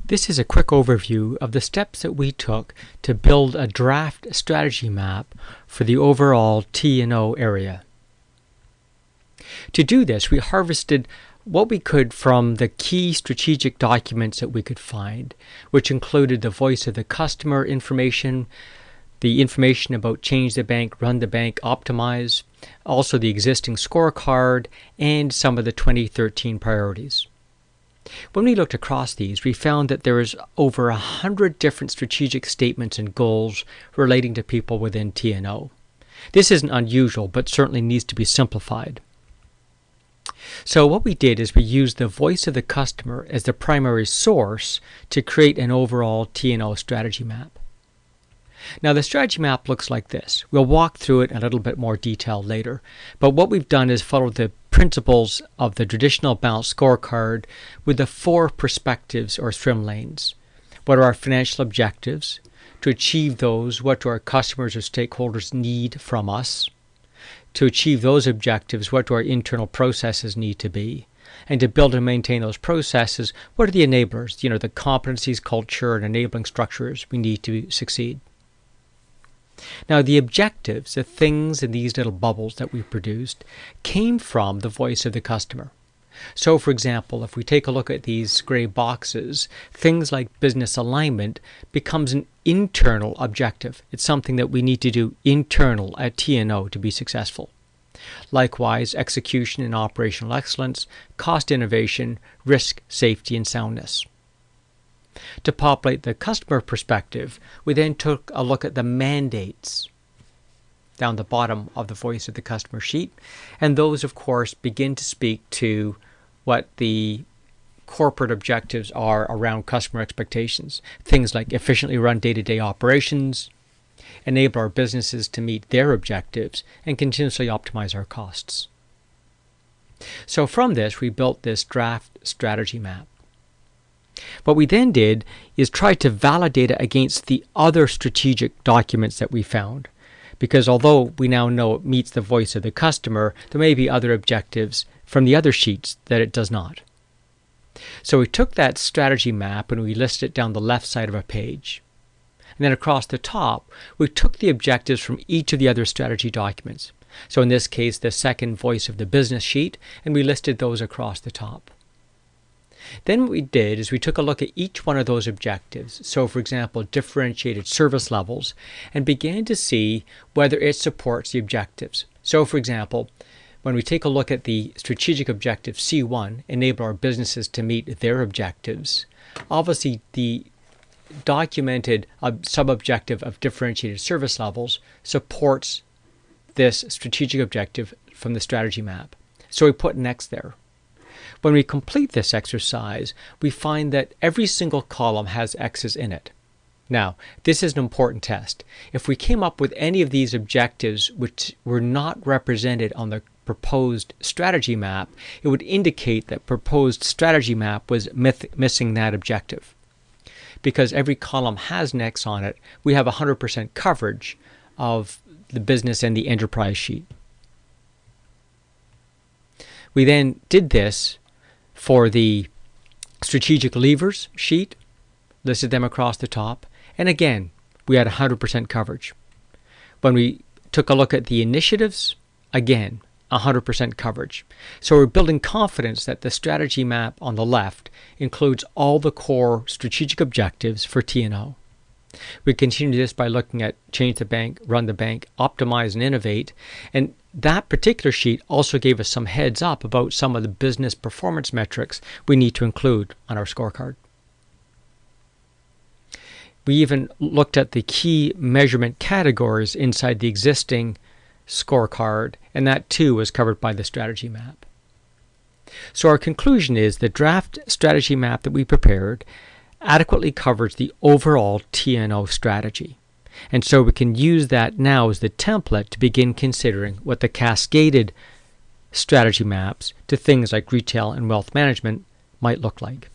This is a quick overview of the steps that we took to build a draft strategy map for the overall T&O area. To do this, we harvested what we could from the key strategic documents that we could find, which included the voice of the customer information, the information about change the bank, run the bank, optimize, also the existing scorecard, and some of the 2013 priorities. When we looked across these, we found that there is over 100 different strategic statements and goals relating to people within T&O. This isn't unusual, but certainly needs to be simplified. So what we did is we used the voice of the customer as the primary source to create an overall T&O strategy map. Now the strategy map looks like this. We'll walk through it in a little bit more detail later, but what we've done is follow the principles of the traditional balanced scorecard with the 4 perspectives or swim lanes. What are our financial objectives? To achieve those, what do our customers or stakeholders need from us? To achieve those objectives, what do our internal processes need to be? And to build and maintain those processes, what are the enablers, the competencies, culture, and enabling structures we need to succeed? Now the objectives, the things in these little bubbles that we produced, came from the voice of the customer. So for example, if we take a look at these gray boxes, things like business alignment becomes an internal objective. It's something that we need to do internal at T&O to be successful. Likewise, execution and operational excellence, cost innovation, risk, safety, and soundness. To populate the customer perspective, we then took a look at the mandates down the bottom of the voice of the customer sheet, and those of course begin to speak to what the corporate objectives are around customer expectations. Things like efficiently run day-to-day operations, enable our businesses to meet their objectives, and continuously optimize our costs. So from this, we built this draft strategy map. What we then did is try to validate it against the other strategic documents that we found. Because although we now know it meets the voice of the customer, there may be other objectives from the other sheets that it does not. So we took that strategy map and we listed it down the left side of a page. And then across the top, we took the objectives from each of the other strategy documents. So in this case, the second voice of the business sheet, and we listed those across the top. Then what we did is we took a look at each one of those objectives, so for example differentiated service levels, and began to see whether it supports the objectives. So for example, when we take a look at the strategic objective C1, enable our businesses to meet their objectives, obviously the documented sub-objective of differentiated service levels supports this strategic objective from the strategy map. So we put an X there. When we complete this exercise, we find that every single column has X's in it. Now, this is an important test. If we came up with any of these objectives which were not represented on the proposed strategy map, it would indicate that proposed strategy map was missing that objective. Because every column has an X on it, we have 100% coverage of the business and the enterprise sheet. We then did this for the strategic levers sheet, listed them across the top, and again, we had 100% coverage. When we took a look at the initiatives, again, 100% coverage. So we're building confidence that the strategy map on the left includes all the core strategic objectives for T&O. We continue this by looking at change the bank, run the bank, optimize and innovate, and that particular sheet also gave us some heads up about some of the business performance metrics we need to include on our scorecard. We even looked at the key measurement categories inside the existing scorecard, and that too was covered by the strategy map. So our conclusion is the draft strategy map that we prepared adequately covers the overall T&O strategy. And so we can use that now as the template to begin considering what the cascaded strategy maps to things like retail and wealth management might look like.